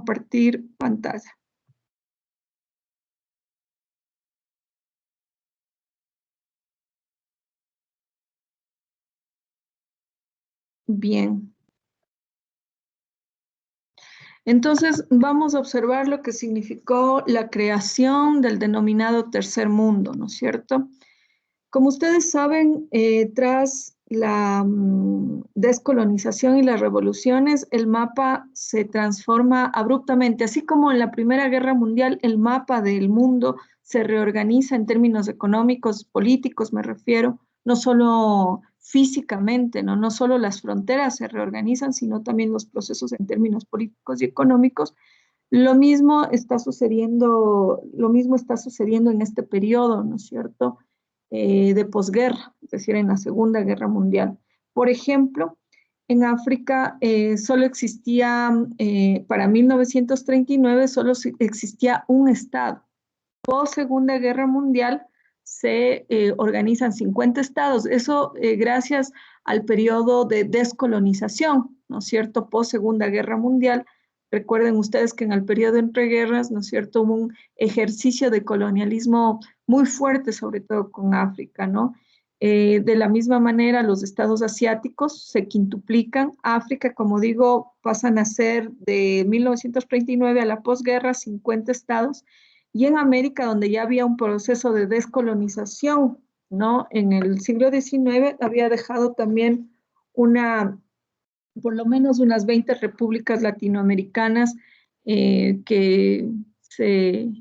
compartir pantalla. Bien. Entonces, vamos a observar lo que significó la creación del denominado tercer mundo, ¿no es cierto? Como ustedes saben, tras la descolonización y las revoluciones, el mapa se transforma abruptamente, así como en la Primera Guerra Mundial, el mapa del mundo se reorganiza en términos económicos, políticos, me refiero, no solo físicamente, ¿no? No solo las fronteras se reorganizan, sino también los procesos en términos políticos y económicos. Lo mismo está sucediendo en este periodo, ¿no es cierto? De posguerra, es decir, en la Segunda Guerra Mundial. Por ejemplo, en África solo existía, para 1939, solo existía un Estado. Post Segunda Guerra Mundial se organizan 50 estados. Eso gracias al periodo de descolonización, ¿no es cierto? Post Segunda Guerra Mundial. Recuerden ustedes que en el periodo entre guerras, ¿no es cierto?, hubo un ejercicio de colonialismo muy fuerte, sobre todo con África, ¿no? De la misma manera, los estados asiáticos se quintuplican. África, como digo, pasan a ser de 1939 a la posguerra 50 estados. Y en América, donde ya había un proceso de descolonización, ¿no? En el siglo XIX había dejado también por lo menos unas 20 repúblicas latinoamericanas que se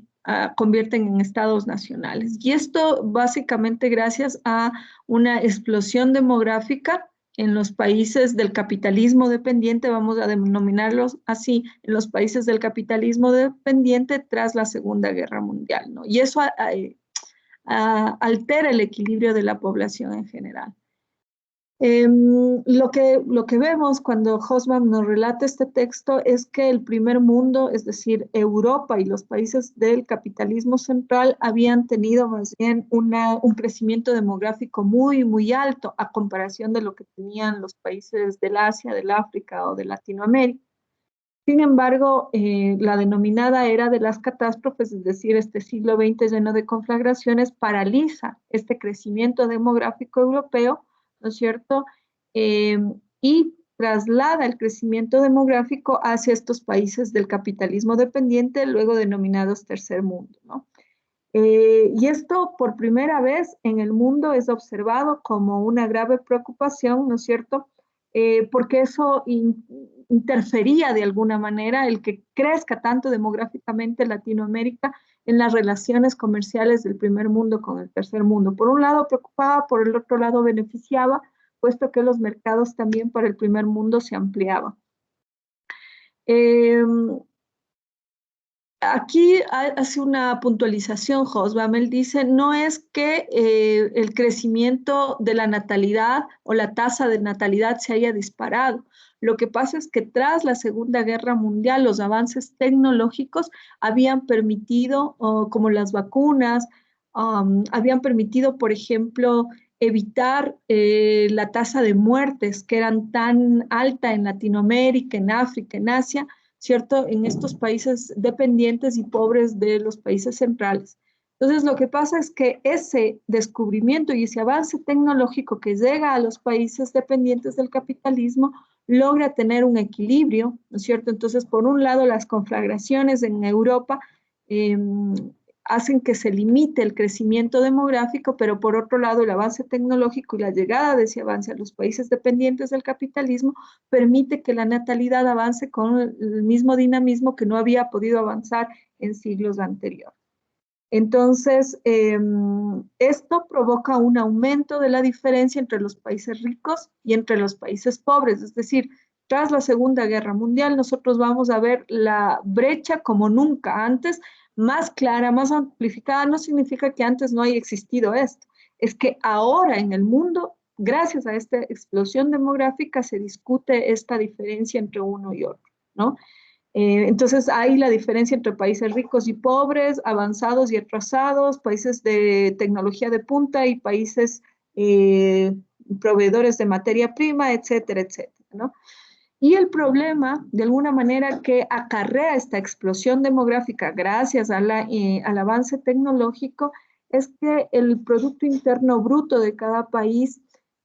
convierten en estados nacionales. Y esto básicamente gracias a una explosión demográfica en los países del capitalismo dependiente, vamos a denominarlos así, en los países del capitalismo dependiente tras la Segunda Guerra Mundial, ¿no? Y eso altera el equilibrio de la población en general. Lo que vemos cuando Hobsbawm nos relata este texto es que el primer mundo, es decir, Europa y los países del capitalismo central, habían tenido más bien un crecimiento demográfico muy, muy alto a comparación de lo que tenían los países del Asia, del África o de Latinoamérica. Sin embargo, la denominada era de las catástrofes, es decir, este siglo XX lleno de conflagraciones, paraliza este crecimiento demográfico europeo, ¿no es cierto? Eh, y traslada el crecimiento demográfico hacia estos países del capitalismo dependiente, luego denominados tercer mundo, ¿no? Y esto por primera vez en el mundo es observado como una grave preocupación, ¿no es cierto? Porque eso interfería de alguna manera el que crezca tanto demográficamente Latinoamérica en las relaciones comerciales del primer mundo con el tercer mundo. Por un lado preocupaba, por el otro lado beneficiaba, puesto que los mercados también para el primer mundo se ampliaban. Aquí hace una puntualización Hobsbawm, él dice, no es que el crecimiento de la natalidad o la tasa de natalidad se haya disparado. Lo que pasa es que tras la Segunda Guerra Mundial, los avances tecnológicos habían permitido, como las vacunas, habían permitido, por ejemplo, evitar la tasa de muertes que eran tan alta en Latinoamérica, en África, en Asia, ¿cierto? En estos países dependientes y pobres de los países centrales. Entonces, lo que pasa es que ese descubrimiento y ese avance tecnológico que llega a los países dependientes del capitalismo logra tener un equilibrio, ¿no es cierto? Entonces, por un lado, las conflagraciones en Europa hacen que se limite el crecimiento demográfico, pero por otro lado el avance tecnológico y la llegada de ese avance a los países dependientes del capitalismo permite que la natalidad avance con el mismo dinamismo que no había podido avanzar en siglos anteriores. Entonces, esto provoca un aumento de la diferencia entre los países ricos y entre los países pobres, es decir, tras la Segunda Guerra Mundial, nosotros vamos a ver la brecha como nunca antes, más clara, más amplificada. No significa que antes no haya existido esto, es que ahora en el mundo, gracias a esta explosión demográfica, se discute esta diferencia entre uno y otro, ¿no? Entonces hay la diferencia entre países ricos y pobres, avanzados y atrasados, países de tecnología de punta y países proveedores de materia prima, etcétera, etcétera, ¿no? Y el problema, de alguna manera, que acarrea esta explosión demográfica gracias a al avance tecnológico, es que el Producto Interno Bruto de cada país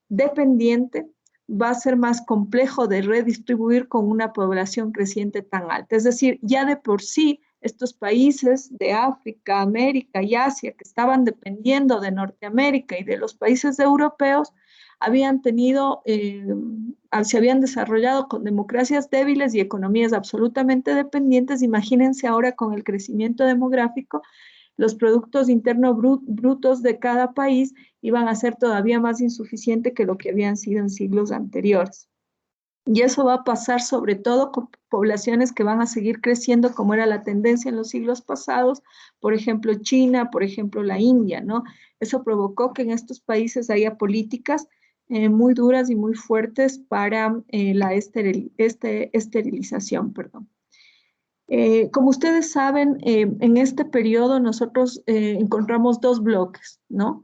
dependiente va a ser más complejo de redistribuir con una población creciente tan alta. Es decir, ya de por sí, estos países de África, América y Asia que estaban dependiendo de Norteamérica y de los países europeos, habían tenido, se habían desarrollado con democracias débiles y economías absolutamente dependientes. Imagínense ahora con el crecimiento demográfico, los productos internos brutos de cada país iban a ser todavía más insuficientes que lo que habían sido en siglos anteriores. Y eso va a pasar sobre todo con poblaciones que van a seguir creciendo como era la tendencia en los siglos pasados, por ejemplo China, por ejemplo la India, ¿no? Eso provocó que en estos países haya políticas muy duras y muy fuertes para la esterilización, perdón. Como ustedes saben, en este periodo nosotros encontramos dos bloques, ¿no?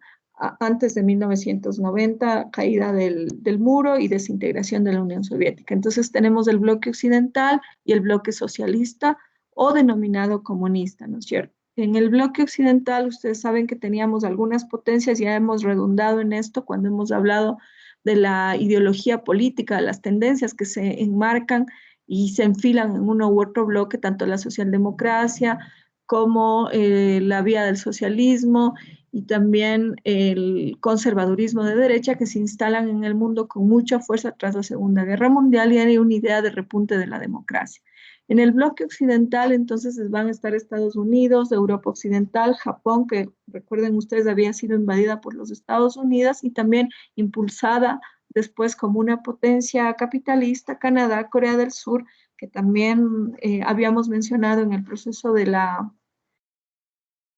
Antes de 1990, caída del muro y desintegración de la Unión Soviética. Entonces tenemos el bloque occidental y el bloque socialista o denominado comunista, ¿no es cierto? En el bloque occidental, ustedes saben que teníamos algunas potencias, ya hemos redundado en esto cuando hemos hablado de la ideología política, de las tendencias que se enmarcan y se enfilan en uno u otro bloque, tanto la socialdemocracia como la vía del socialismo y también el conservadurismo de derecha que se instalan en el mundo con mucha fuerza tras la Segunda Guerra Mundial y hay una idea de repunte de la democracia. En el bloque occidental entonces van a estar Estados Unidos, Europa Occidental, Japón, que recuerden ustedes había sido invadida por los Estados Unidos y también impulsada después como una potencia capitalista, Canadá, Corea del Sur, que también habíamos mencionado en el proceso de la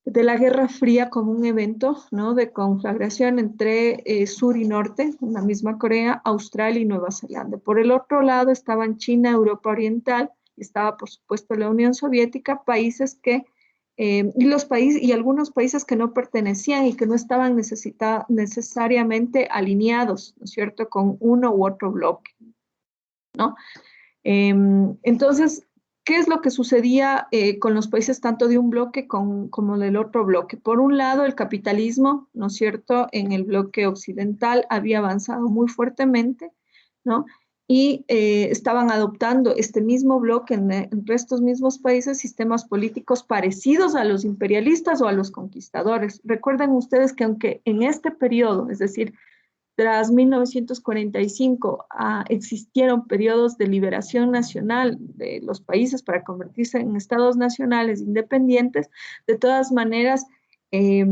Guerra Fría como un evento, ¿no?, de conflagración entre sur y norte, la misma Corea, Australia y Nueva Zelanda. Por el otro lado estaban China, Europa Oriental, y estaba por supuesto la Unión Soviética, países que y algunos países que no pertenecían y que no estaban necesariamente alineados, ¿no es cierto?, con uno u otro bloque, ¿no? Entonces, ¿qué es lo que sucedía con los países tanto de un bloque como del otro bloque? Por un lado, el capitalismo, ¿no es cierto?, en el bloque occidental había avanzado muy fuertemente, ¿no? Y estaban adoptando este mismo bloque entre estos mismos países sistemas políticos parecidos a los imperialistas o a los conquistadores. Recuerden ustedes que aunque en este periodo, es decir, tras 1945 existieron periodos de liberación nacional de los países para convertirse en estados nacionales independientes, de todas maneras, eh,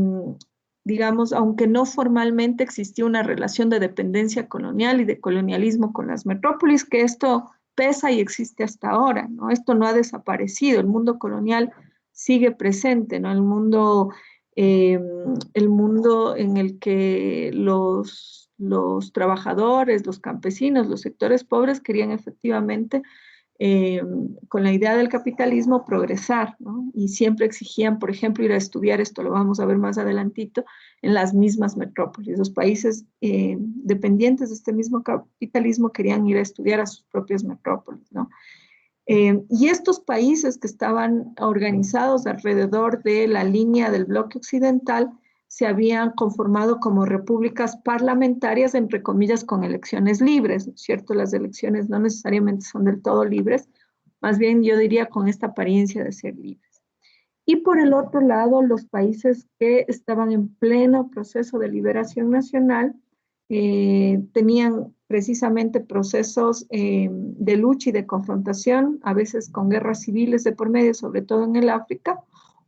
digamos, aunque no formalmente existía una relación de dependencia colonial y de colonialismo con las metrópolis, que esto pesa y existe hasta ahora, ¿no? Esto no ha desaparecido, el mundo colonial sigue presente, ¿no? Eh, el mundo en el que los trabajadores, los campesinos, los sectores pobres querían efectivamente, eh, con la idea del capitalismo, progresar, ¿no? Y siempre exigían, por ejemplo, ir a estudiar, esto lo vamos a ver más adelantito, en las mismas metrópolis. Los países dependientes de este mismo capitalismo querían ir a estudiar a sus propias metrópolis, ¿no? Y estos países que estaban organizados alrededor de la línea del bloque occidental se habían conformado como repúblicas parlamentarias, entre comillas, con elecciones libres, ¿no es cierto? Las elecciones no necesariamente son del todo libres, más bien yo diría con esta apariencia de ser libres. Y por el otro lado, los países que estaban en pleno proceso de liberación nacional tenían precisamente procesos de lucha y de confrontación, a veces con guerras civiles de por medio, sobre todo en el África,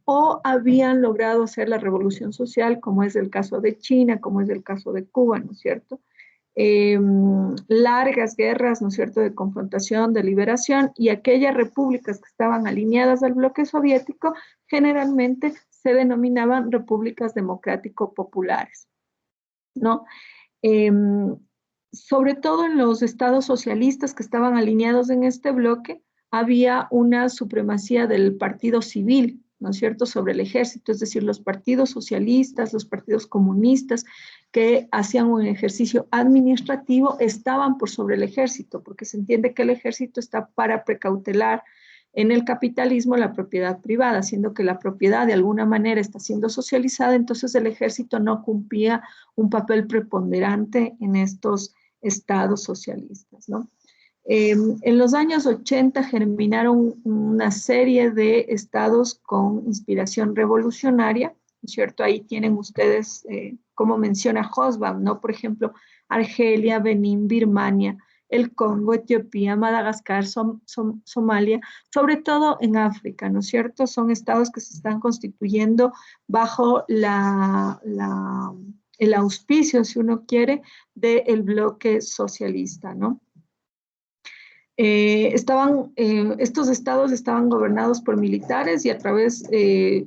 o habían logrado hacer la revolución social, como es el caso de China, como es el caso de Cuba, ¿no es cierto? Largas guerras, ¿no es cierto?, de confrontación, de liberación, y aquellas repúblicas que estaban alineadas al bloque soviético generalmente se denominaban repúblicas democrático-populares, ¿no? Eh, Sobre todo en los estados socialistas que estaban alineados en este bloque, había una supremacía del partido civil, ¿no es cierto?, sobre el ejército, es decir, los partidos socialistas, los partidos comunistas que hacían un ejercicio administrativo estaban por sobre el ejército, porque se entiende que el ejército está para precautelar en el capitalismo la propiedad privada, siendo que la propiedad de alguna manera está siendo socializada, entonces el ejército no cumplía un papel preponderante en estos estados socialistas, ¿no? En los años 80 germinaron una serie de estados con inspiración revolucionaria, ¿no es cierto? Ahí tienen ustedes, como menciona Hobsbawm, ¿no? Por ejemplo, Argelia, Benín, Birmania, el Congo, Etiopía, Madagascar, Somalia, sobre todo en África, ¿no es cierto? Son estados que se están constituyendo bajo el auspicio, si uno quiere, del bloque socialista, ¿no? Estos estados estaban gobernados por militares y a través de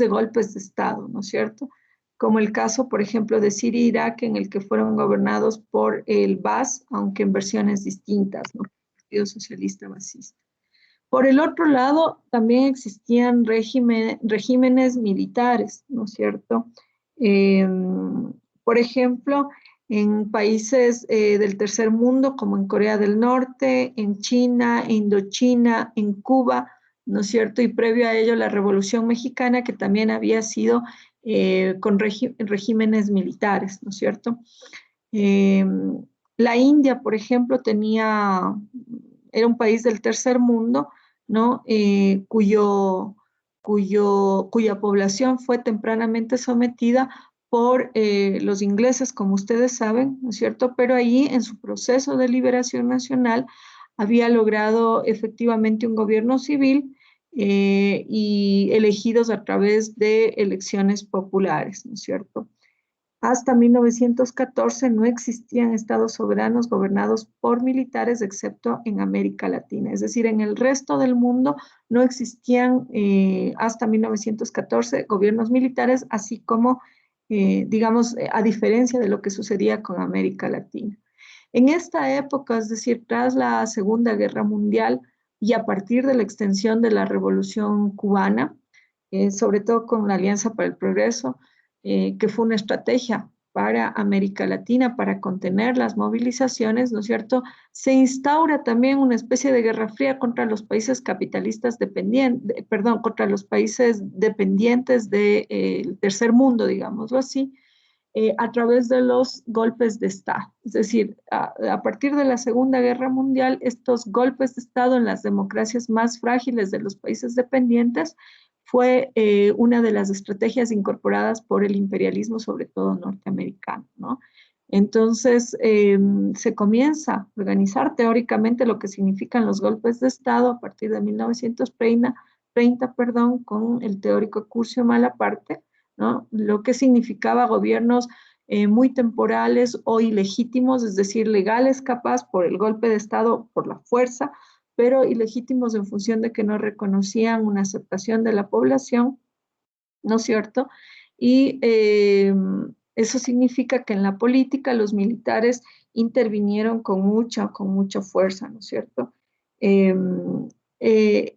golpes de estado, ¿no es cierto? Como el caso, por ejemplo, de Siria e Irak, en el que fueron gobernados por el BAS, aunque en versiones distintas, ¿no? El Partido Socialista Basista. Por el otro lado, también existían regímenes militares, ¿no es cierto? Eh, por ejemplo, en países del tercer mundo, como en Corea del Norte, en China, Indochina, en Cuba, ¿no es cierto? Y previo a ello, la Revolución Mexicana, que también había sido con regímenes militares, ¿no es cierto? Eh, la India, por ejemplo, era un país del tercer mundo, ¿no? Cuya población fue tempranamente sometida por los ingleses, como ustedes saben, ¿no es cierto? Pero allí, en su proceso de liberación nacional, había logrado efectivamente un gobierno civil y elegidos a través de elecciones populares, ¿no es cierto? Hasta 1914 no existían estados soberanos gobernados por militares, excepto en América Latina. Es decir, en el resto del mundo no existían hasta 1914 gobiernos militares, así como, digamos, a diferencia de lo que sucedía con América Latina. En esta época, es decir, tras la Segunda Guerra Mundial y a partir de la extensión de la Revolución Cubana, sobre todo con la Alianza para el Progreso, que fue una estrategia para América Latina para contener las movilizaciones, ¿no es cierto? Se instaura también una especie de guerra fría contra los países capitalistas dependientes, perdón, contra los países dependientes del tercer mundo, digámoslo así, a través de los golpes de Estado. Es decir, a partir de la Segunda Guerra Mundial, estos golpes de Estado en las democracias más frágiles de los países dependientes fue una de las estrategias incorporadas por el imperialismo, sobre todo norteamericano, ¿no? Entonces, se comienza a organizar teóricamente lo que significan los golpes de Estado a partir de 1930, perdón, con el teórico Curcio Malaparte, ¿no? Lo que significaba gobiernos muy temporales o ilegítimos, es decir, legales capaz por el golpe de Estado, por la fuerza, pero ilegítimos en función de que no reconocían una aceptación de la población, ¿no es cierto? Y eso significa que en la política los militares intervinieron con mucha fuerza, ¿no es cierto? Eh,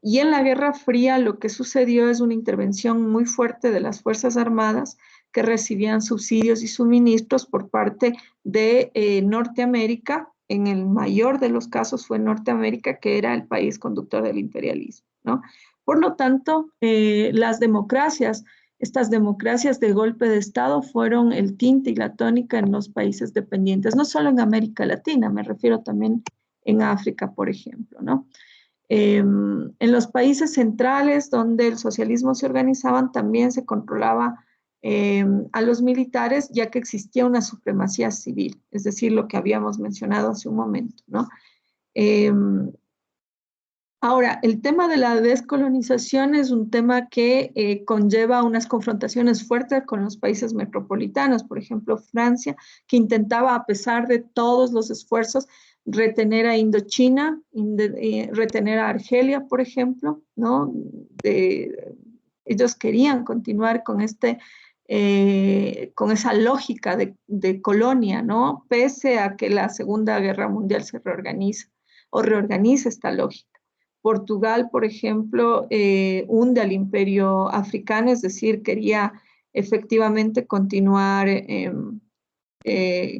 y en la Guerra Fría lo que sucedió es una intervención muy fuerte de las Fuerzas Armadas que recibían subsidios y suministros por parte de Norteamérica. En el mayor de los casos fue Norteamérica, que era el país conductor del imperialismo, ¿no? Por lo tanto, estas democracias de golpe de Estado fueron el tinte y la tónica en los países dependientes, no solo en América Latina, me refiero también en África, por ejemplo, ¿no? En los países centrales donde el socialismo se organizaban también se controlaba a los militares, ya que existía una supremacía civil, es decir, lo que habíamos mencionado hace un momento, ¿no? Eh, Ahora, el tema de la descolonización es un tema que conlleva unas confrontaciones fuertes con los países metropolitanos, por ejemplo, Francia, que intentaba, a pesar de todos los esfuerzos, retener a Indochina, retener a Argelia, por ejemplo, ¿no? Ellos querían continuar con esa lógica de colonia, ¿no? Pese a que la Segunda Guerra Mundial se reorganiza o reorganiza esta lógica. Portugal, por ejemplo, hunde al imperio africano, es decir, quería efectivamente continuar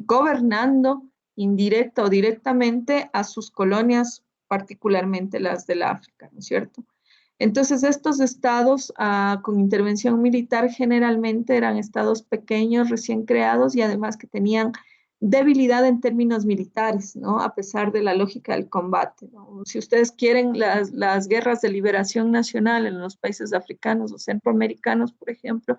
gobernando indirecta o directamente a sus colonias, particularmente las del África, ¿no es cierto? Entonces, estos estados con intervención militar generalmente eran estados pequeños, recién creados y además que tenían debilidad en términos militares, ¿no? A pesar de la lógica del combate, ¿no? Si ustedes quieren, las guerras de liberación nacional en los países africanos o centroamericanos, por ejemplo,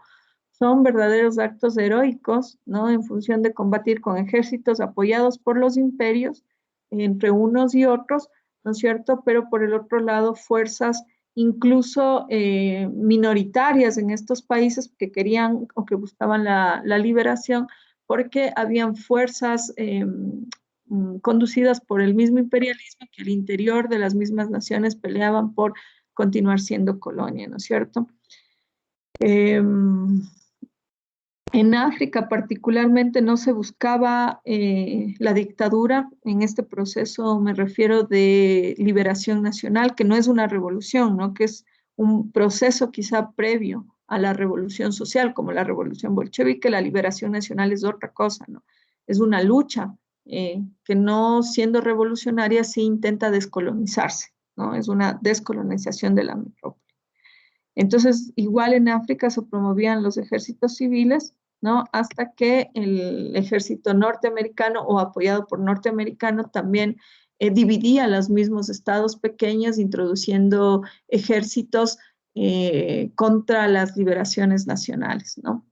son verdaderos actos heroicos, ¿no? En función de combatir con ejércitos apoyados por los imperios, entre unos y otros, ¿no es cierto? Pero por el otro lado, fuerzas incluso minoritarias en estos países que querían o que buscaban la liberación, porque habían fuerzas conducidas por el mismo imperialismo que al interior de las mismas naciones peleaban por continuar siendo colonia, ¿no es cierto? En África particularmente no se buscaba la dictadura. En este proceso me refiero de liberación nacional, que no es una revolución, ¿no? Que es un proceso quizá previo a la revolución social, como la revolución bolchevique. La liberación nacional es otra cosa, ¿no? Es una lucha que no siendo revolucionaria sí intenta descolonizarse, ¿no? Es una descolonización de la metrópoli. Entonces, igual en África se promovían los ejércitos civiles, ¿no? Hasta que el ejército norteamericano o apoyado por norteamericano también dividía los mismos estados pequeños, introduciendo ejércitos contra las liberaciones nacionales, ¿no?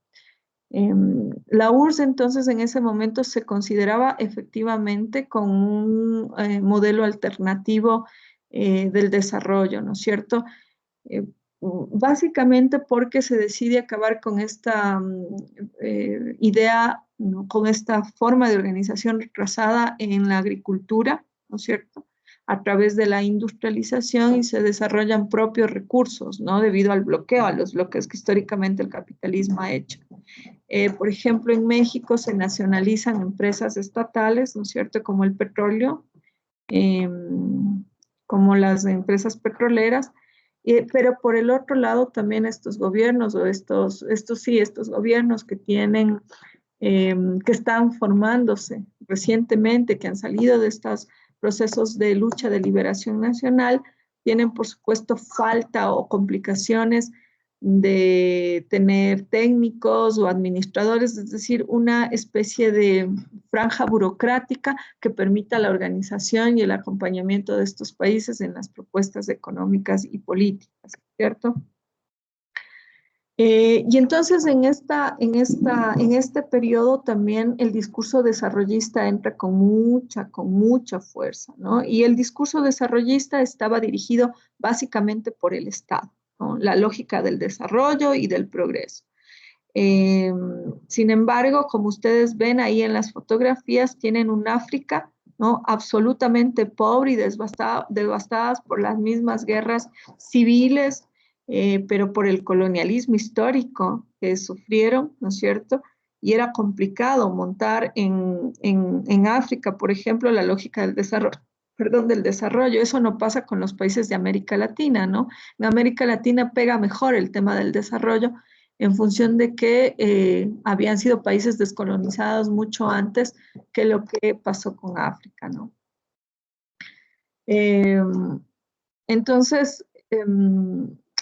La URSS entonces en ese momento se consideraba efectivamente como un modelo alternativo del desarrollo, ¿no es cierto? Eh, Básicamente porque se decide acabar con esta idea, ¿no? Con esta forma de organización retrasada en la agricultura, ¿no es cierto? A través de la industrialización y se desarrollan propios recursos, ¿no? Debido al bloqueo, a los bloqueos que históricamente el capitalismo ha hecho. Por ejemplo, en México se nacionalizan empresas estatales, ¿no es cierto? Como el petróleo, eh, como las empresas petroleras, pero por el otro lado también estos gobiernos o estos gobiernos que tienen, que están formándose recientemente, que han salido de estos procesos de lucha de liberación nacional, tienen por supuesto falta o complicaciones de tener técnicos o administradores, es decir, una especie de franja burocrática que permita la organización y el acompañamiento de estos países en las propuestas económicas y políticas, ¿cierto? Y entonces en este periodo también el discurso desarrollista entra con mucha fuerza, ¿no? Y el discurso desarrollista estaba dirigido básicamente por el Estado, ¿no? La lógica del desarrollo y del progreso. Eh, Sin embargo, como ustedes ven ahí en las fotografías, tienen un África, ¿no? Absolutamente pobre y devastadas por las mismas guerras civiles, pero por el colonialismo histórico que sufrieron, ¿no es cierto? Y era complicado montar en África, por ejemplo, la lógica del desarrollo. Perdón, del desarrollo. Eso no pasa con los países de América Latina, ¿no? En América Latina pega mejor el tema del desarrollo en función de que habían sido países descolonizados mucho antes que lo que pasó con África, ¿no? Eh, entonces,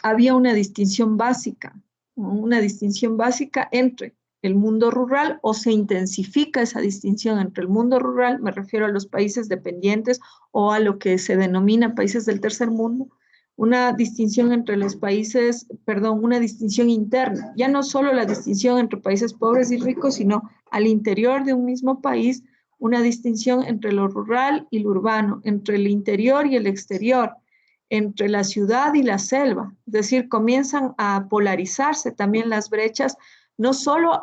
había una distinción básica, ¿no? Una distinción básica entre el mundo rural o se intensifica esa distinción entre el mundo rural, me refiero a los países dependientes o a lo que se denomina países del tercer mundo, una distinción entre los países, perdón, una distinción interna, ya no solo la distinción entre países pobres y ricos, sino al interior de un mismo país, una distinción entre lo rural y lo urbano, entre el interior y el exterior, entre la ciudad y la selva. Es decir, comienzan a polarizarse también las brechas, no solo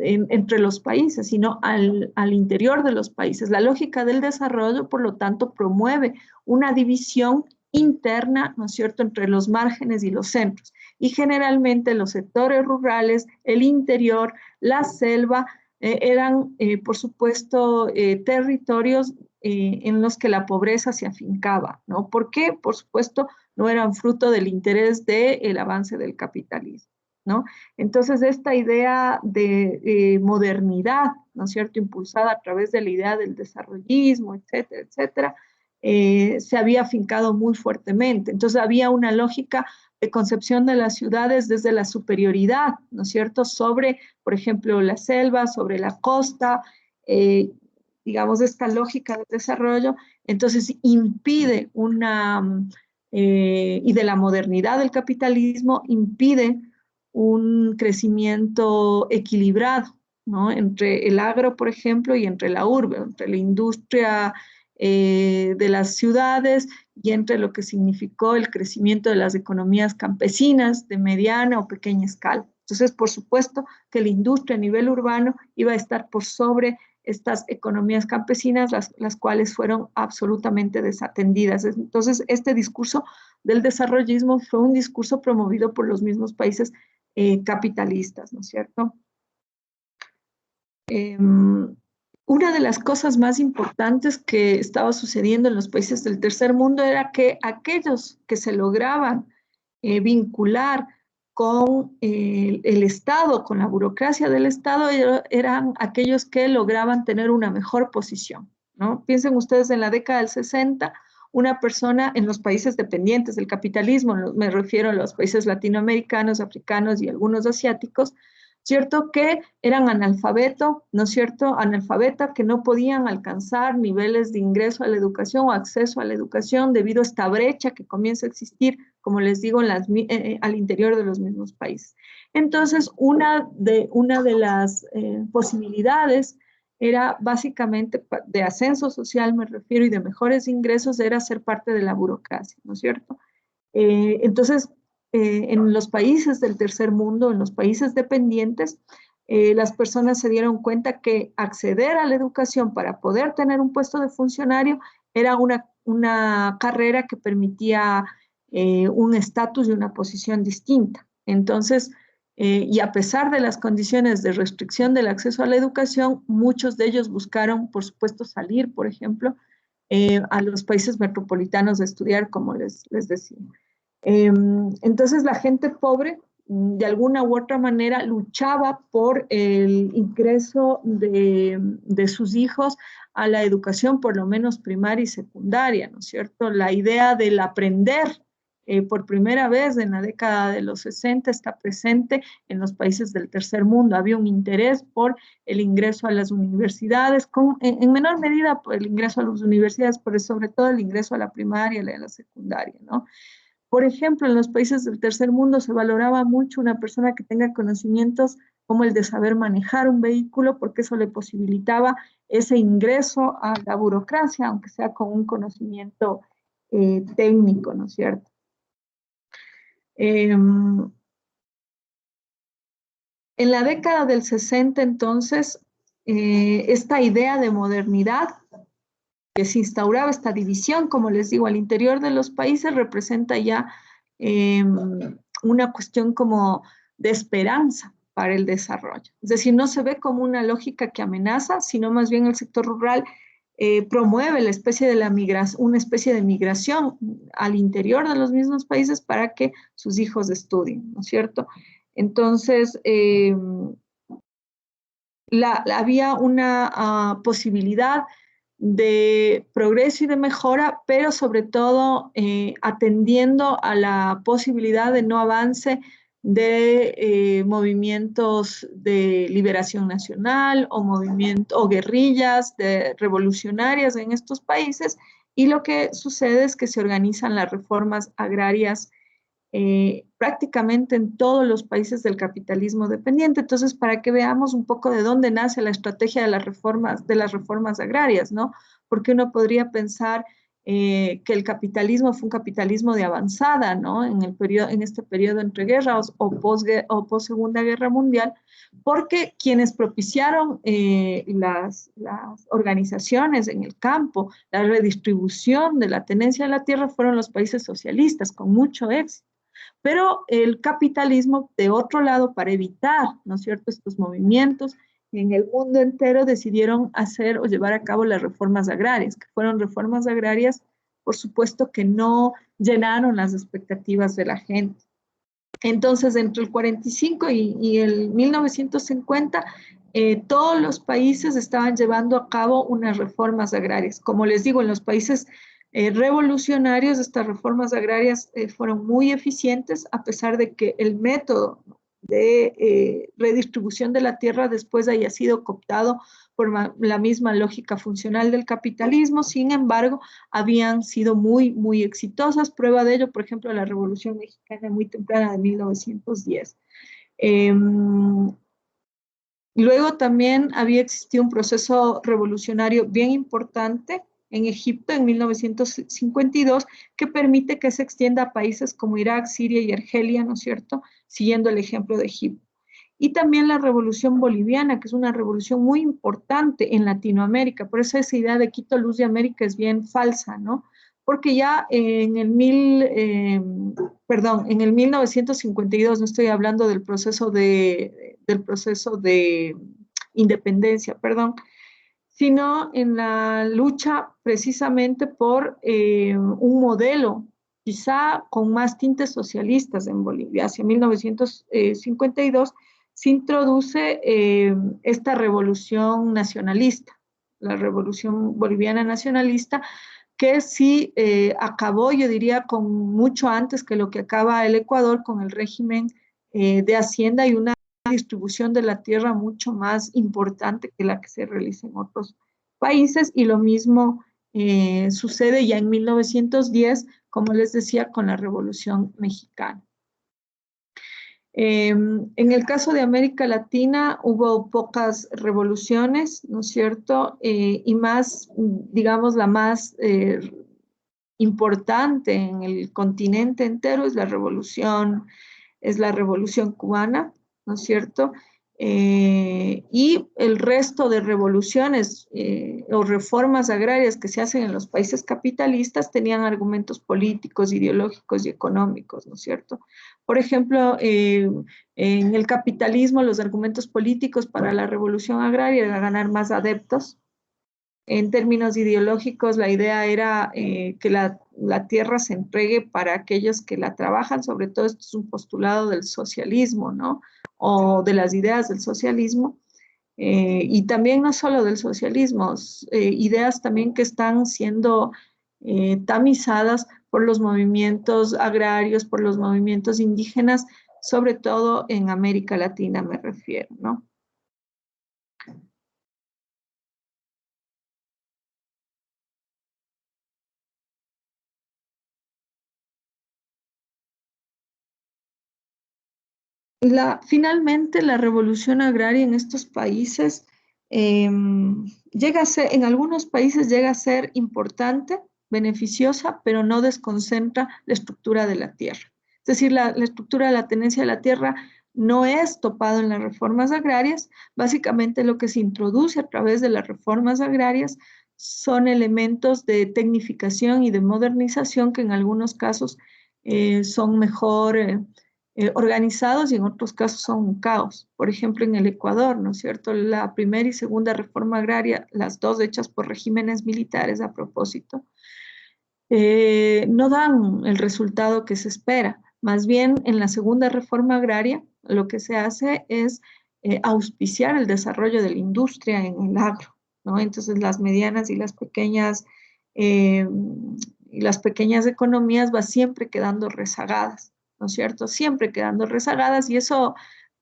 entre los países, sino al interior de los países. La lógica del desarrollo, por lo tanto, promueve una división interna, ¿no es cierto?, entre los márgenes y los centros. Y generalmente los sectores rurales, el interior, la selva, eran, por supuesto, territorios en los que la pobreza se afincaba, ¿no? ¿Por qué? Por supuesto, no eran fruto del interés del avance del capitalismo, ¿no? Entonces, esta idea de modernidad, ¿no es cierto?, impulsada a través de la idea del desarrollismo, etcétera, etcétera, se había afincado muy fuertemente. Entonces, había una lógica de concepción de las ciudades desde la superioridad, ¿no es cierto?, sobre, por ejemplo, la selva, sobre la costa, digamos, esta lógica de desarrollo, entonces impide y de la modernidad del capitalismo, impide un crecimiento equilibrado, ¿no? Entre el agro, por ejemplo, y entre la urbe, entre la industria de las ciudades y entre lo que significó el crecimiento de las economías campesinas de mediana o pequeña escala. Entonces, por supuesto que la industria a nivel urbano iba a estar por sobre estas economías campesinas, las cuales fueron absolutamente desatendidas. Entonces, este discurso del desarrollismo fue un discurso promovido por los mismos países capitalistas, ¿no es cierto? Una de las cosas más importantes que estaba sucediendo en los países del tercer mundo era que aquellos que se lograban vincular con el Estado, con la burocracia del Estado, eran aquellos que lograban tener una mejor posición, ¿no? Piensen ustedes en la década del 60, una persona en los países dependientes del capitalismo, me refiero a los países latinoamericanos, africanos y algunos asiáticos, ¿cierto? Que eran analfabeto, ¿no es cierto? Analfabeta, que no podían alcanzar niveles de ingreso a la educación o acceso a la educación debido a esta brecha que comienza a existir, como les digo, al interior de los mismos países. Entonces, una de las posibilidades era básicamente de ascenso social, me refiero, y de mejores ingresos, era ser parte de la burocracia, ¿no es cierto? Entonces, en los países del tercer mundo, en los países dependientes, las personas se dieron cuenta que acceder a la educación para poder tener un puesto de funcionario era una carrera que permitía un estatus y una posición distinta. Entonces, y a pesar de las condiciones de restricción del acceso a la educación, muchos de ellos buscaron, por supuesto, salir, por ejemplo, a los países metropolitanos a estudiar, como les decía. Entonces la gente pobre, de alguna u otra manera, luchaba por el ingreso de sus hijos a la educación, por lo menos primaria y secundaria, ¿no es cierto? La idea del aprender por primera vez en la década de los 60 está presente en los países del tercer mundo. Había un interés por el ingreso a las universidades, en menor medida por el ingreso a las universidades, pero sobre todo el ingreso a la primaria y a la secundaria, ¿no? Por ejemplo, en los países del tercer mundo se valoraba mucho una persona que tenga conocimientos como el de saber manejar un vehículo, porque eso le posibilitaba ese ingreso a la burocracia, aunque sea con un conocimiento técnico, ¿no es cierto? En la década del 60, entonces, esta idea de modernidad que se instauraba, esta división, como les digo, al interior de los países, representa ya una cuestión como de esperanza para el desarrollo. Es decir, no se ve como una lógica que amenaza, sino más bien el sector rural promueve una especie de migración al interior de los mismos países para que sus hijos estudien, ¿no es cierto? Entonces, había una posibilidad de progreso y de mejora, pero sobre todo atendiendo a la posibilidad de no avance de movimientos de liberación nacional o guerrillas revolucionarias en estos países, y lo que sucede es que se organizan las reformas agrarias prácticamente en todos los países del capitalismo dependiente. Entonces, para que veamos un poco de dónde nace la estrategia de las reformas agrarias, ¿no? Porque uno podría pensar que el capitalismo fue un capitalismo de avanzada, ¿no? En este periodo entre guerras o post Segunda Guerra Mundial, porque quienes propiciaron las organizaciones en el campo, la redistribución de la tenencia de la tierra, fueron los países socialistas, con mucho éxito. Pero el capitalismo, de otro lado, para evitar, ¿no es cierto?, estos movimientos en el mundo entero decidieron hacer o llevar a cabo las reformas agrarias, que fueron reformas agrarias, por supuesto, que no llenaron las expectativas de la gente. Entonces, entre el 45 y el 1950, todos los países estaban llevando a cabo unas reformas agrarias. Como les digo, en los países revolucionarios, estas reformas agrarias fueron muy eficientes, a pesar de que el método de redistribución de la tierra después haya sido cooptado por la misma lógica funcional del capitalismo. Sin embargo, habían sido muy, muy exitosas. Prueba de ello, por ejemplo, la Revolución Mexicana muy temprana de 1910. Luego también había existido un proceso revolucionario bien importante en Egipto en 1952 que permite que se extienda a países como Irak, Siria y Argelia, ¿no es cierto? Siguiendo el ejemplo de Egipto. Y también la revolución boliviana, que es una revolución muy importante en Latinoamérica. Por eso esa idea de Quito, luz de América, es bien falsa, ¿no? Porque ya en el 1952, no estoy hablando del proceso de independencia, perdón, sino en la lucha precisamente por un modelo quizá con más tintes socialistas en Bolivia. Hacia 1952 se introduce esta revolución nacionalista, la revolución boliviana nacionalista, que sí acabó, yo diría, con mucho antes que lo que acaba el Ecuador con el régimen de Hacienda y una distribución de la tierra mucho más importante que la que se realiza en otros países, y lo mismo sucede ya en 1910, como les decía, con la Revolución Mexicana. En el caso de América Latina hubo pocas revoluciones, ¿no es cierto? Y más, digamos, la más importante en el continente entero es la revolución cubana, ¿no es cierto? Y el resto de revoluciones o reformas agrarias que se hacen en los países capitalistas tenían argumentos políticos, ideológicos y económicos, ¿no es cierto? Por ejemplo, en el capitalismo los argumentos políticos para la revolución agraria era ganar más adeptos. En términos ideológicos, la idea era que la tierra se entregue para aquellos que la trabajan. Sobre todo esto es un postulado del socialismo, ¿no? O de las ideas del socialismo. Y también no solo del socialismo, ideas también que están siendo tamizadas por los movimientos agrarios, por los movimientos indígenas, sobre todo en América Latina me refiero, ¿no? Finalmente, la revolución agraria en estos países llega a ser, en algunos países llega a ser importante, beneficiosa, pero no desconcentra la estructura de la tierra. Es decir, la estructura de la tenencia de la tierra no es topado en las reformas agrarias. Básicamente lo que se introduce a través de las reformas agrarias son elementos de tecnificación y de modernización que en algunos casos son mejor organizados y en otros casos son un caos. Por ejemplo, en el Ecuador, ¿no es cierto? La primera y segunda reforma agraria, las dos hechas por regímenes militares a propósito, no dan el resultado que se espera. Más bien, en la segunda reforma agraria, lo que se hace es auspiciar el desarrollo de la industria en el agro, ¿no? Entonces, eh, las pequeñas economías van siempre quedando rezagadas, ¿no es cierto? Siempre quedando rezagadas, y eso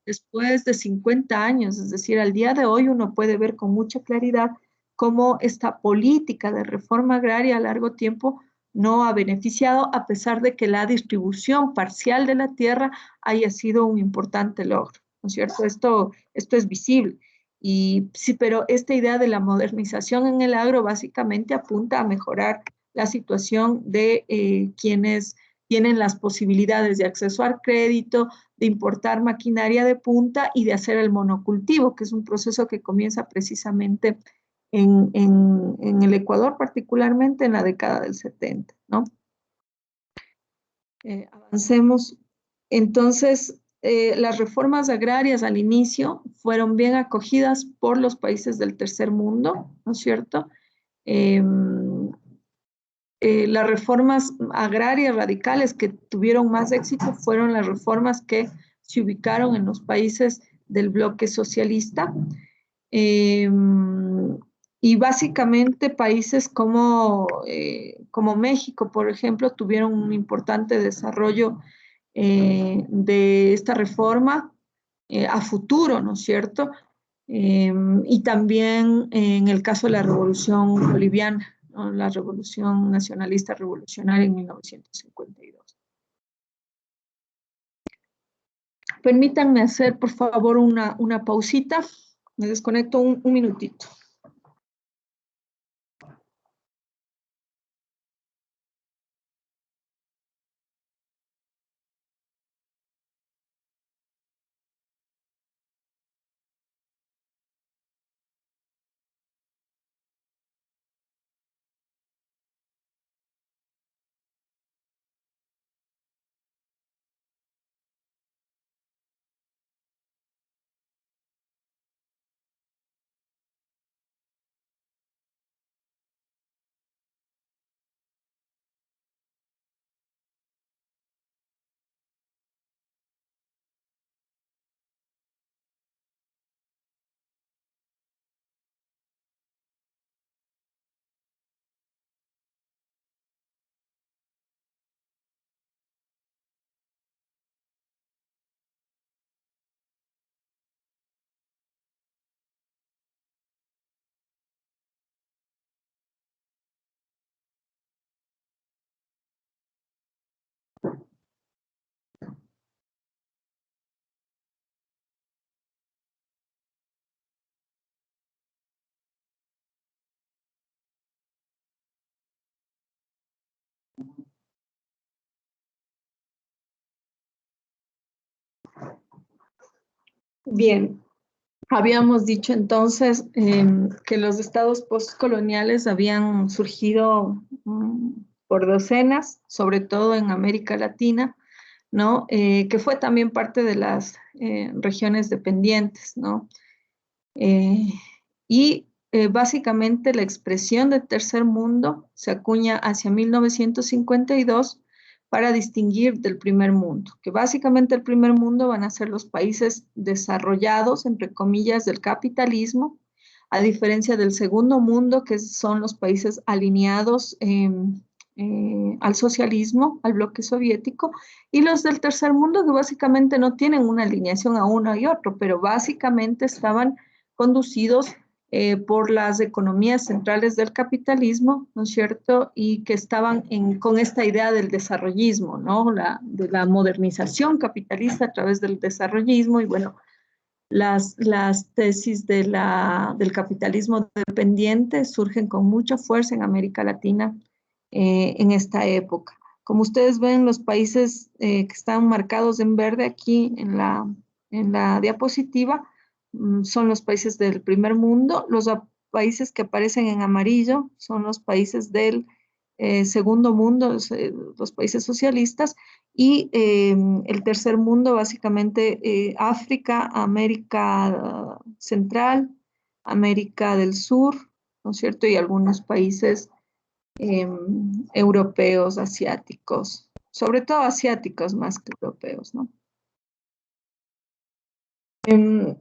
después de 50 años, es decir, al día de hoy uno puede ver con mucha claridad cómo esta política de reforma agraria a largo tiempo no ha beneficiado, a pesar de que la distribución parcial de la tierra haya sido un importante logro, ¿no es cierto? Esto es visible. Y sí, pero esta idea de la modernización en el agro básicamente apunta a mejorar la situación de quienes tienen las posibilidades de acceso al crédito, de importar maquinaria de punta y de hacer el monocultivo, que es un proceso que comienza precisamente en el Ecuador, particularmente en la década del 70, ¿no? Avancemos. Entonces, las reformas agrarias al inicio fueron bien acogidas por los países del tercer mundo, ¿no es cierto? Las reformas agrarias radicales que tuvieron más éxito fueron las reformas que se ubicaron en los países del bloque socialista. Eh, y básicamente países como México, por ejemplo, tuvieron un importante desarrollo de esta reforma a futuro, ¿no es cierto? Y también en el caso de la Revolución Boliviana, ¿no? La Revolución Nacionalista Revolucionaria en 1952. Permítanme hacer, por favor, una pausita. Me desconecto un minutito. Bien, habíamos dicho entonces que los estados postcoloniales habían surgido por docenas, sobre todo en América Latina, ¿no? Que fue también parte de las regiones dependientes, ¿no? Eh, básicamente la expresión de tercer mundo se acuña hacia 1952 para distinguir del primer mundo, que básicamente el primer mundo van a ser los países desarrollados, entre comillas, del capitalismo, a diferencia del segundo mundo, que son los países alineados al socialismo, al bloque soviético, y los del tercer mundo, que básicamente no tienen una alineación a uno y otro, pero básicamente estaban conducidos por las economías centrales del capitalismo, ¿no es cierto? Y que estaban con esta idea del desarrollismo, ¿no? De la modernización capitalista a través del desarrollismo y bueno, las tesis del capitalismo dependiente surgen con mucha fuerza en América Latina en esta época. Como ustedes ven, los países que están marcados en verde aquí en la diapositiva son los países del primer mundo. Los países que aparecen en amarillo son los países del segundo mundo, los países socialistas, y el tercer mundo, básicamente África, América Central, América del Sur, ¿no es cierto? Y algunos países europeos, asiáticos, sobre todo asiáticos más que europeos, ¿no? Em,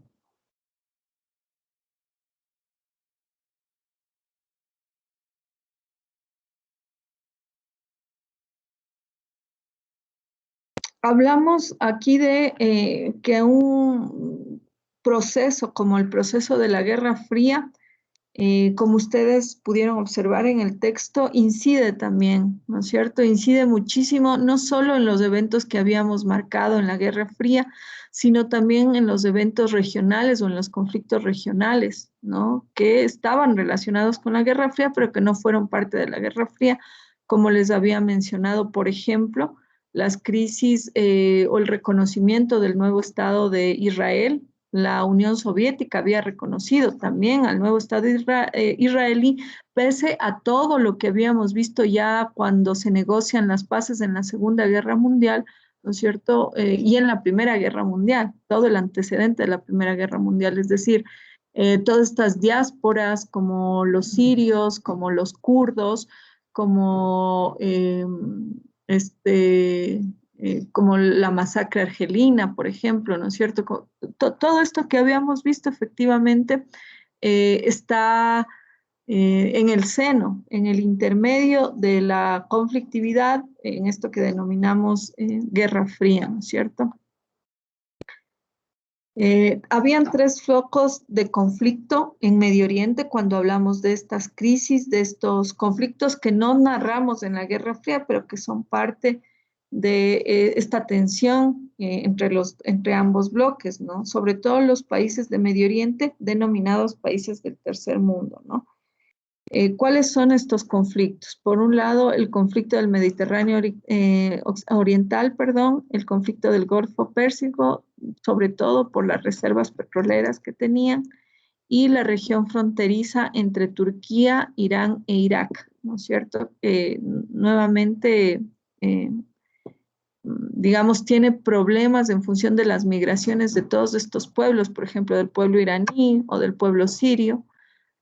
Hablamos aquí de que un proceso como el proceso de la Guerra Fría, como ustedes pudieron observar en el texto, incide también, ¿no es cierto? Incide muchísimo, no solo en los eventos que habíamos marcado en la Guerra Fría, sino también en los eventos regionales o en los conflictos regionales, ¿no? Que estaban relacionados con la Guerra Fría, pero que no fueron parte de la Guerra Fría, como les había mencionado, por ejemplo, las crisis o el reconocimiento del nuevo Estado de Israel. La Unión Soviética había reconocido también al nuevo Estado israelí, pese a todo lo que habíamos visto ya cuando se negocian las paces en la Segunda Guerra Mundial, ¿no es cierto? Y en la Primera Guerra Mundial, todo el antecedente de la Primera Guerra Mundial, es decir, todas estas diásporas como los sirios, como los kurdos, como, como la masacre argelina, por ejemplo, ¿no es cierto? Todo esto que habíamos visto efectivamente está en el seno, en el intermedio de la conflictividad, en esto que denominamos Guerra Fría, ¿no es cierto? Habían tres focos de conflicto en Medio Oriente cuando hablamos de estas crisis, de estos conflictos que no narramos en la Guerra Fría, pero que son parte de esta tensión entre ambos bloques, ¿no? Sobre todo los países de Medio Oriente, denominados países del tercer mundo, ¿no? ¿Cuáles son estos conflictos? Por un lado, el conflicto del Mediterráneo Oriental, perdón, el conflicto del Golfo Pérsico, sobre todo por las reservas petroleras que tenían, y la región fronteriza entre Turquía, Irán e Irak, ¿no es cierto? Nuevamente, eh, digamos, tiene problemas en función de las migraciones de todos estos pueblos, por ejemplo, del pueblo iraní o del pueblo sirio,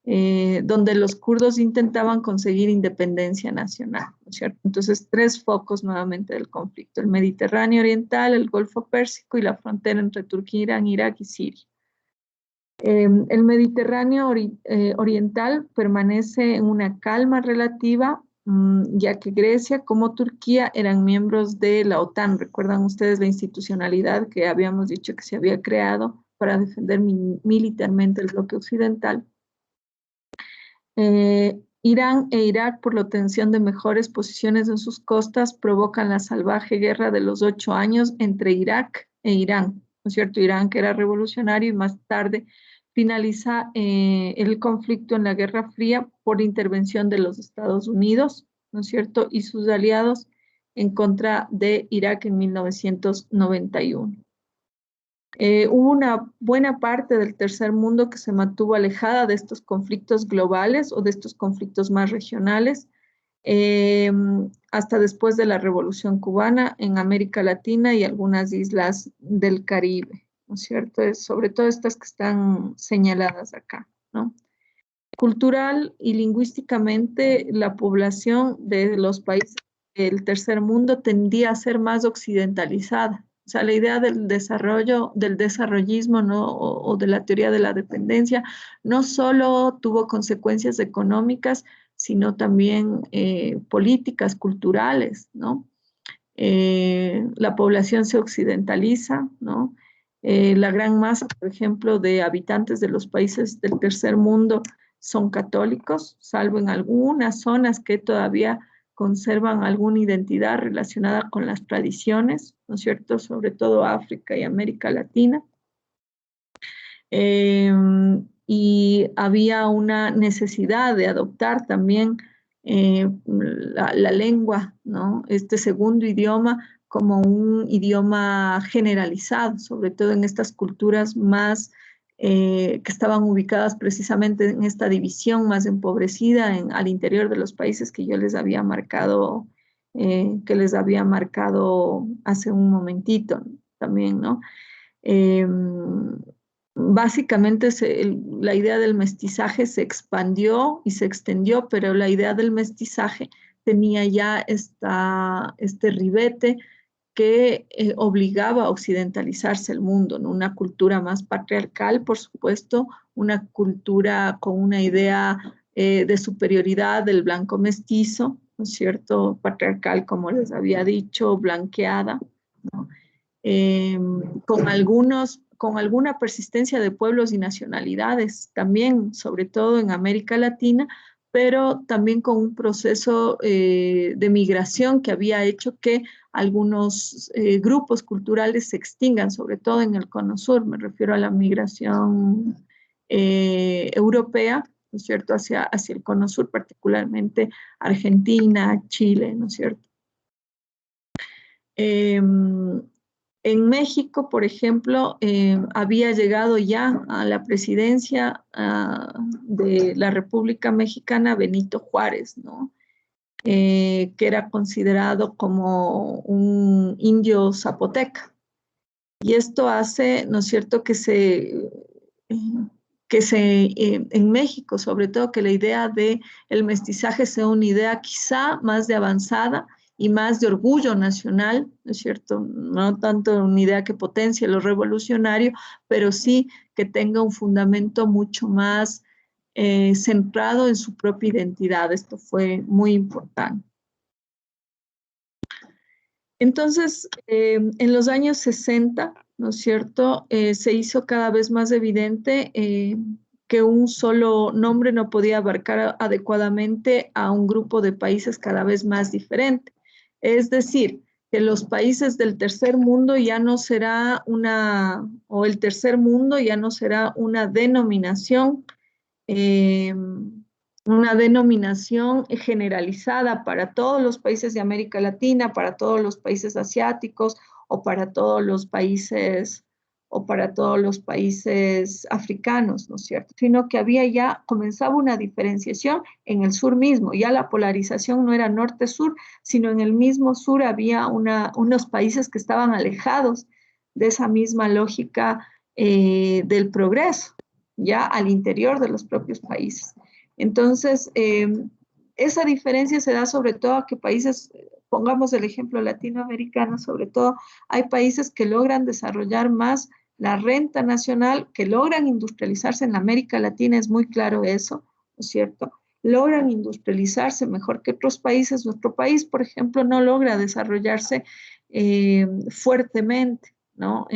donde los kurdos intentaban conseguir independencia nacional, ¿no es cierto? Entonces, tres focos nuevamente del conflicto: el Mediterráneo Oriental, el Golfo Pérsico y la frontera entre Turquía, Irán, Irak y Siria. El Mediterráneo Oriental permanece en una calma relativa, ya que Grecia como Turquía eran miembros de la OTAN. ¿Recuerdan ustedes la institucionalidad que habíamos dicho que se había creado para defender militarmente el bloque occidental? Irán e Irak, por la obtención de mejores posiciones en sus costas, provocan la salvaje guerra de los 8 años entre Irak e Irán, ¿no es cierto? Irán, que era revolucionario, y más tarde finaliza el conflicto en la Guerra Fría por intervención de los Estados Unidos, ¿no es cierto? Y sus aliados en contra de Irak en 1991. Hubo una buena parte del tercer mundo que se mantuvo alejada de estos conflictos globales o de estos conflictos más regionales, eh, hasta después de la Revolución Cubana en América Latina y algunas islas del Caribe, ¿no es cierto? Sobre todo estas que están señaladas acá, ¿no? Cultural y lingüísticamente, la población de los países del tercer mundo tendía a ser más occidentalizada. O sea, la idea del desarrollo, del desarrollismo, ¿no? O de la teoría de la dependencia, no solo tuvo consecuencias económicas, sino también políticas, culturales, ¿no? La población se occidentaliza, ¿no? La gran masa, por ejemplo, de habitantes de los países del tercer mundo son católicos, salvo en algunas zonas que todavía conservan alguna identidad relacionada con las tradiciones, ¿no es cierto? Sobre todo África y América Latina. Eh, y había una necesidad de adoptar también la lengua, ¿no? Este segundo idioma como un idioma generalizado, sobre todo en estas culturas más que estaban ubicadas precisamente en esta división más empobrecida al interior de los países que yo les había marcado, hace un momentito también, ¿no? Eh, Básicamente la idea del mestizaje se expandió y se extendió, pero la idea del mestizaje tenía ya este ribete que obligaba a occidentalizarse el mundo, ¿no? Una cultura más patriarcal, por supuesto, una cultura con una idea de superioridad del blanco mestizo, ¿no es cierto? Patriarcal, como les había dicho, blanqueada, ¿no? eh, con alguna persistencia de pueblos y nacionalidades, también, sobre todo en América Latina, pero también con un proceso de migración que había hecho que algunos grupos culturales se extingan, sobre todo en el Cono Sur. Me refiero a la migración europea, ¿no es cierto?, hacia el Cono Sur, particularmente Argentina, Chile, ¿no es cierto? En México, por ejemplo, había llegado ya a la presidencia de la República Mexicana Benito Juárez, ¿no? que era considerado como un indio zapoteca. Y esto hace, ¿no es cierto?, en México, sobre todo, que la idea de el mestizaje sea una idea quizá más de avanzada y más de orgullo nacional, ¿no es cierto? No tanto una idea que potencie lo revolucionario, pero sí que tenga un fundamento mucho más centrado en su propia identidad. Esto fue muy importante. Entonces, en los años 60, ¿no es cierto?, se hizo cada vez más evidente que un solo nombre no podía abarcar adecuadamente a un grupo de países cada vez más diferente. Es decir, que los países del tercer mundo ya no será o el tercer mundo ya no será eh, una denominación generalizada para todos los países de América Latina, para todos los países asiáticos o para todos los países africanos, ¿no es cierto? Sino que comenzaba una diferenciación en el sur mismo. Ya la polarización no era norte-sur, sino en el mismo sur había unos países que estaban alejados de esa misma lógica del progreso, ya al interior de los propios países. Entonces, esa diferencia se da sobre todo a que países, pongamos el ejemplo latinoamericano, sobre todo hay países que logran desarrollar más la renta nacional, que logran industrializarse en América Latina, es muy claro eso, ¿no es cierto? Logran industrializarse mejor que otros países. Nuestro país, por ejemplo, no logra desarrollarse fuertemente, ¿no?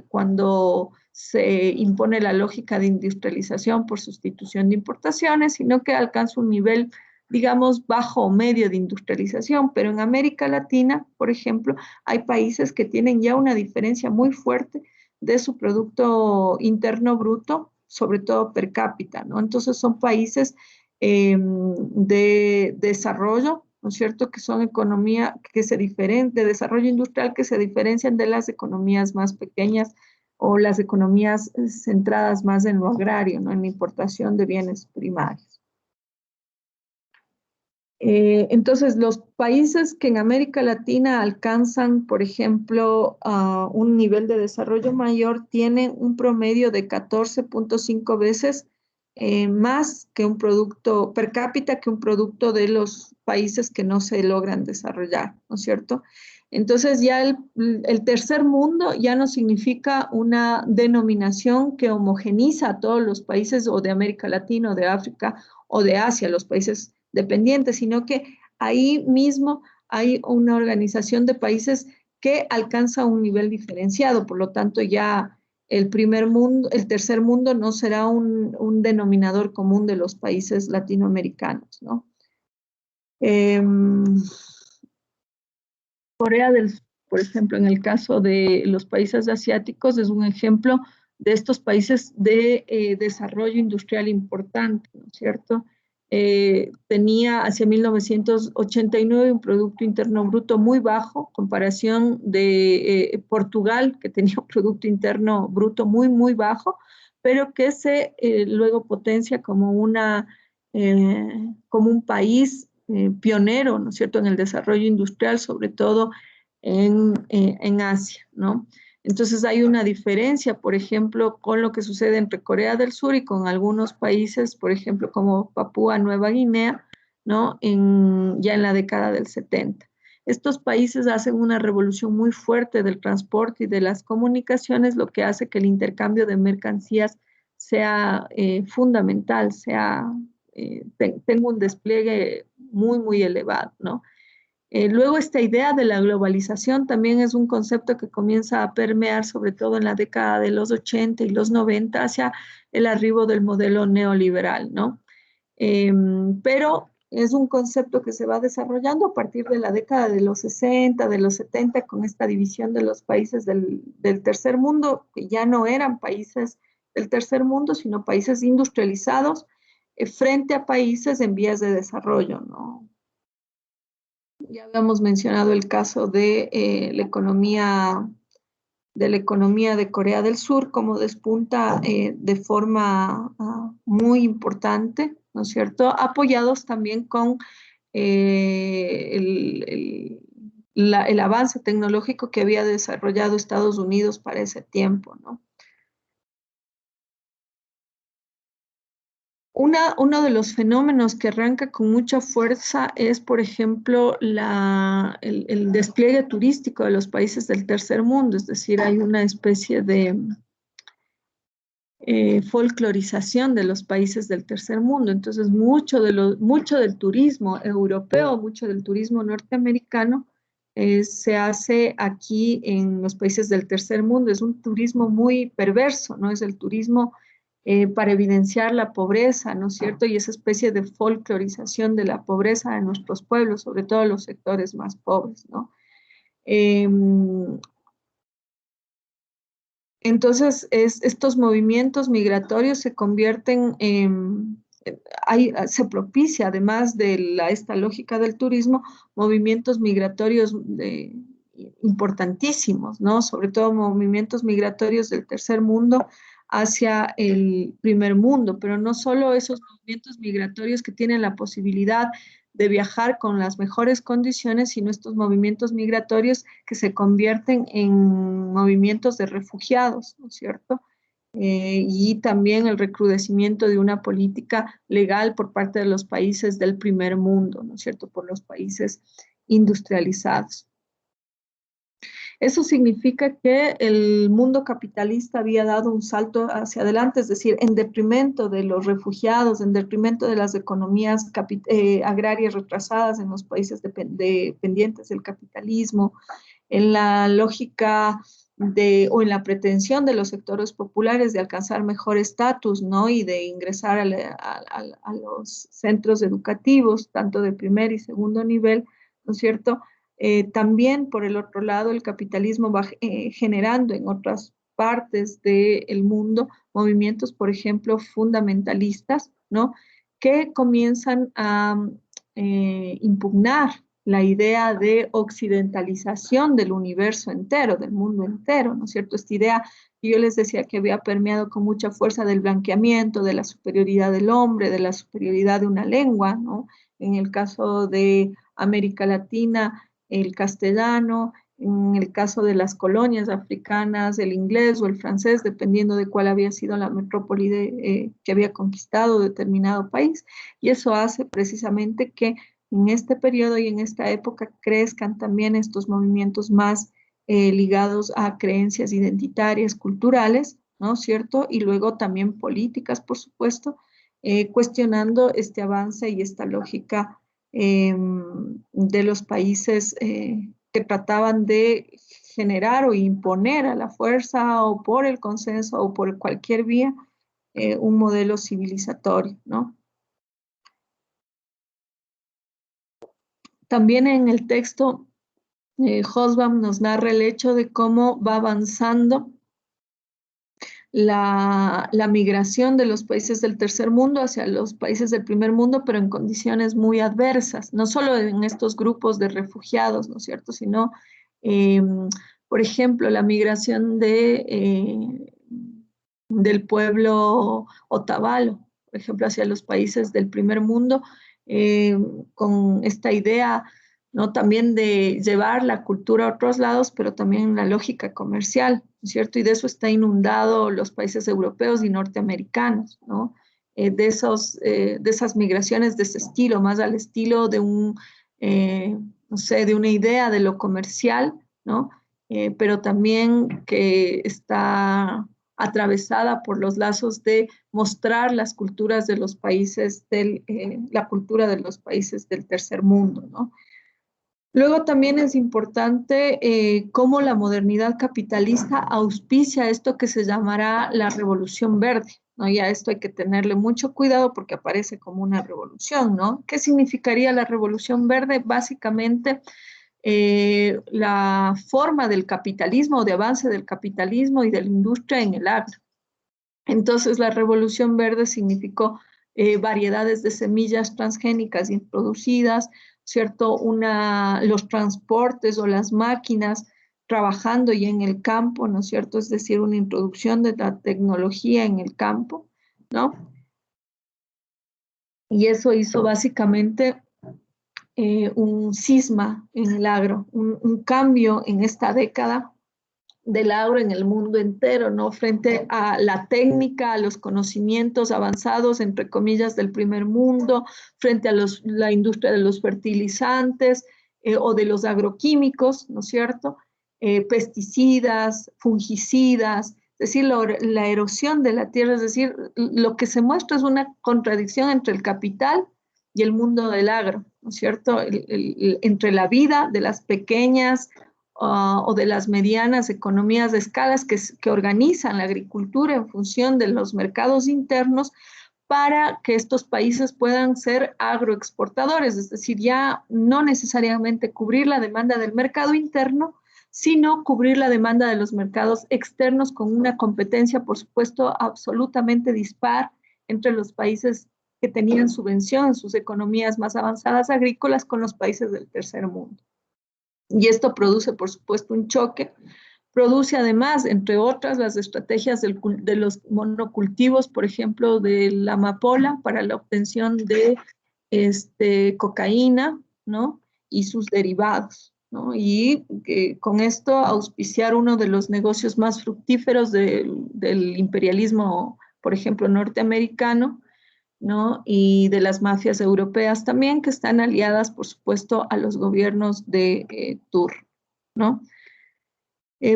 Cuando se impone la lógica de industrialización por sustitución de importaciones, sino que alcanza un nivel, digamos, bajo o medio de industrialización. Pero en América Latina, por ejemplo, hay países que tienen ya una diferencia muy fuerte de su Producto Interno Bruto, sobre todo per cápita, ¿no? Entonces son países de desarrollo, ¿no es cierto?, que son economía que se diferencian, de desarrollo industrial, que se diferencian de las economías más pequeñas o las economías centradas más en lo agrario, ¿no?, en la importación de bienes primarios. Entonces, los países que en América Latina alcanzan, por ejemplo, un nivel de desarrollo mayor, tienen un promedio de 14.5 veces más que un producto per cápita que un producto de los países que no se logran desarrollar, ¿no es cierto? Entonces, ya el tercer mundo ya no significa una denominación que homogeniza a todos los países o de América Latina o de África o de Asia, los países dependientes, sino que ahí mismo hay una organización de países que alcanza un nivel diferenciado. Por lo tanto, ya el tercer mundo no será un denominador común de los países latinoamericanos, ¿no? Corea del Sur, por ejemplo, en el caso de los países asiáticos, es un ejemplo de estos países de desarrollo industrial importante, ¿no es cierto? Tenía hacia 1989 un Producto Interno Bruto muy bajo, comparación de Portugal, que tenía un Producto Interno Bruto muy, muy bajo, pero que se luego potencia como un país pionero, ¿no es cierto?, en el desarrollo industrial, sobre todo en Asia, ¿no? Entonces hay una diferencia, por ejemplo, con lo que sucede entre Corea del Sur y con algunos países, por ejemplo, como Papúa Nueva Guinea, ¿no? Ya en la década del 70. Estos países hacen una revolución muy fuerte del transporte y de las comunicaciones, lo que hace que el intercambio de mercancías sea fundamental, tenga un despliegue muy, muy elevado, ¿no? Luego, esta idea de la globalización también es un concepto que comienza a permear, sobre todo en la década de los 80 y los 90, hacia el arribo del modelo neoliberal, ¿no? Pero es un concepto que se va desarrollando a partir de la década de los 60, de los 70, con esta división de los países del tercer mundo, que ya no eran países del tercer mundo, sino países industrializados, frente a países en vías de desarrollo, ¿no? Ya habíamos mencionado el caso de la economía de Corea del Sur, como despunta de forma muy importante, ¿no es cierto?, apoyados también con el avance tecnológico que había desarrollado Estados Unidos para ese tiempo, ¿no? Uno de los fenómenos que arranca con mucha fuerza es, por ejemplo, el despliegue turístico de los países del tercer mundo, es decir, hay una especie de folclorización de los países del tercer mundo. Entonces, mucho del turismo europeo, mucho del turismo norteamericano se hace aquí en los países del tercer mundo. Es un turismo muy perverso, ¿no? Es el turismo para evidenciar la pobreza, ¿no es cierto? Y esa especie de folclorización de la pobreza de nuestros pueblos, sobre todo los sectores más pobres, ¿no? Entonces, estos movimientos migratorios se convierten se propicia, además de esta lógica del turismo, movimientos migratorios importantísimos, ¿no? Sobre todo movimientos migratorios del tercer mundo hacia el primer mundo, pero no solo esos movimientos migratorios que tienen la posibilidad de viajar con las mejores condiciones, sino estos movimientos migratorios que se convierten en movimientos de refugiados, ¿no es cierto? Y también el recrudecimiento de una política legal por parte de los países del primer mundo, ¿no es cierto? Por los países industrializados. Eso significa que el mundo capitalista había dado un salto hacia adelante, es decir, en detrimento de los refugiados, en detrimento de las economías agrarias retrasadas en los países dependientes del capitalismo, en la lógica o en la pretensión de los sectores populares de alcanzar mejor estatus, ¿no? Y de ingresar a los centros educativos, tanto de primer y segundo nivel, ¿no es cierto? También, por el otro lado, el capitalismo va generando en otras partes del mundo movimientos, por ejemplo, fundamentalistas, ¿no? Que comienzan a impugnar la idea de occidentalización del universo entero, del mundo entero, ¿no es cierto? Esta idea que yo les decía que había permeado con mucha fuerza del blanqueamiento, de la superioridad del hombre, de la superioridad de una lengua, ¿no? En el caso de América Latina, el castellano, en el caso de las colonias africanas, el inglés o el francés, dependiendo de cuál había sido la metrópoli que había conquistado determinado país. Y eso hace precisamente que en este periodo y en esta época crezcan también estos movimientos más ligados a creencias identitarias, culturales, ¿no es cierto? Y luego también políticas, por supuesto, cuestionando este avance y esta lógica de los países que trataban de generar o imponer a la fuerza o por el consenso o por cualquier vía un modelo civilizatorio, ¿no? También en el texto, Hobsbawm nos narra el hecho de cómo va avanzando la migración de los países del tercer mundo hacia los países del primer mundo, pero en condiciones muy adversas, no solo en estos grupos de refugiados, ¿no es cierto?, sino, eh, por ejemplo, la migración del pueblo otavalo, por ejemplo, hacia los países del primer mundo, eh, con esta idea, ¿no? También de llevar la cultura a otros lados, pero también la lógica comercial, ¿no es cierto? Y de eso está inundado los países europeos y norteamericanos, ¿no? De esas migraciones de ese estilo, más al estilo de no sé, de una idea de lo comercial, ¿no? Pero también que está atravesada por los lazos de mostrar las culturas de los países la cultura de los países del tercer mundo, ¿no? Luego también es importante cómo la modernidad capitalista auspicia esto que se llamará la revolución verde, ¿no? Y a esto hay que tenerle mucho cuidado porque aparece como una revolución, ¿no? ¿Qué significaría la revolución verde? Básicamente, la forma del capitalismo o de avance del capitalismo y de la industria en el agro. Entonces, la revolución verde significó variedades de semillas transgénicas introducidas, ¿cierto? Los transportes o las máquinas trabajando y en el campo, ¿no es cierto? Es decir, una introducción de la tecnología en el campo, ¿no? Y eso hizo básicamente un cisma en el agro, un cambio en esta década del agro en el mundo entero, ¿no? Frente a la técnica, a los conocimientos avanzados, entre comillas, del primer mundo, frente a la industria de los fertilizantes o de los agroquímicos, ¿no es cierto? Pesticidas, fungicidas, es decir, la erosión de la tierra, es decir, lo que se muestra es una contradicción entre el capital y el mundo del agro, ¿no es cierto? Entre la vida de las pequeñas o de las medianas economías de escalas que organizan la agricultura en función de los mercados internos para que estos países puedan ser agroexportadores, es decir, ya no necesariamente cubrir la demanda del mercado interno, sino cubrir la demanda de los mercados externos con una competencia, por supuesto, absolutamente dispar entre los países que tenían subvención en sus economías más avanzadas agrícolas con los países del tercer mundo. Y esto produce, por supuesto, un choque. Produce además, entre otras, las estrategias de los monocultivos, por ejemplo, de la amapola para la obtención de cocaína, ¿no? Y sus derivados, ¿no? Y con esto auspiciar uno de los negocios más fructíferos del imperialismo, por ejemplo, norteamericano, ¿no? Y de las mafias europeas también, que están aliadas, por supuesto, a los gobiernos de turno, ¿no?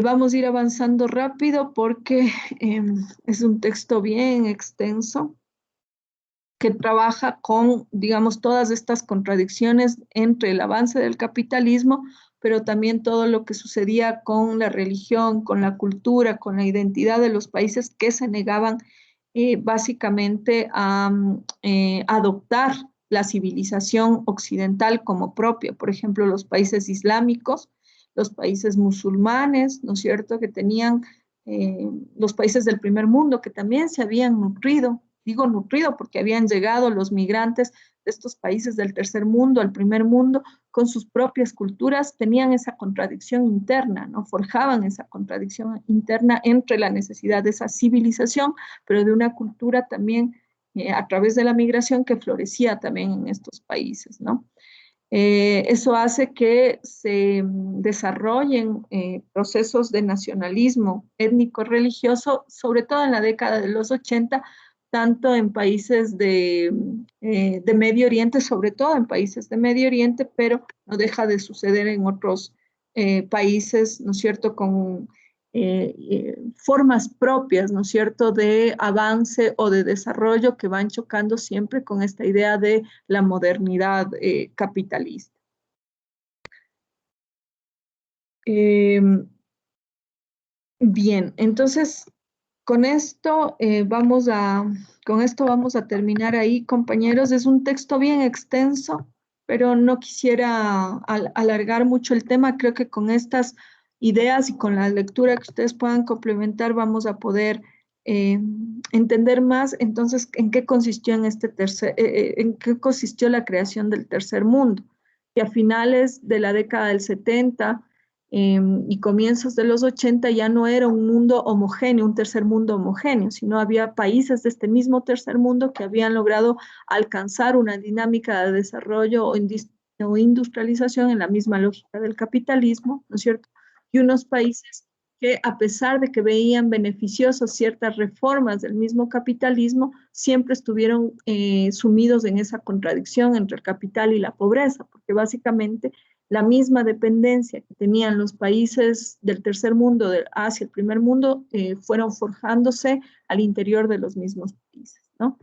Vamos a ir avanzando rápido porque es un texto bien extenso que trabaja con, digamos, todas estas contradicciones entre el avance del capitalismo, pero también todo lo que sucedía con la religión, con la cultura, con la identidad de los países que se negaban básicamente a adoptar la civilización occidental como propia. Por ejemplo, los países islámicos, los países musulmanes, ¿no es cierto?, que tenían los países del primer mundo que también se habían nutrido, digo nutrido porque habían llegado los migrantes de estos países del tercer mundo al primer mundo con sus propias culturas, tenían esa contradicción interna, ¿no? Forjaban esa contradicción interna entre la necesidad de esa civilización, pero de una cultura también a través de la migración que florecía también en estos países, ¿no? Eso hace que se desarrollen procesos de nacionalismo étnico-religioso, sobre todo en la década de los 80, tanto en países de Medio Oriente, sobre todo en países de Medio Oriente, pero no deja de suceder en otros países, ¿no es cierto?, con formas propias, ¿no es cierto?, de avance o de desarrollo que van chocando siempre con esta idea de la modernidad capitalista. Bien, entonces con esto vamos a terminar ahí, compañeros. Es un texto bien extenso, pero no quisiera alargar mucho el tema. Creo que con estas ideas y con la lectura que ustedes puedan complementar vamos a poder entender más entonces en qué consistió en qué consistió la creación del tercer mundo, que a finales de la década del 70 y comienzos de los 80 ya no era un mundo homogéneo, un tercer mundo homogéneo, sino había países de este mismo tercer mundo que habían logrado alcanzar una dinámica de desarrollo o industrialización en la misma lógica del capitalismo, ¿no es cierto? Y unos países que a pesar de que veían beneficiosos ciertas reformas del mismo capitalismo, siempre estuvieron sumidos en esa contradicción entre el capital y la pobreza, porque básicamente la misma dependencia que tenían los países del tercer mundo hacia el primer mundo fueron forjándose al interior de los mismos países, ¿no?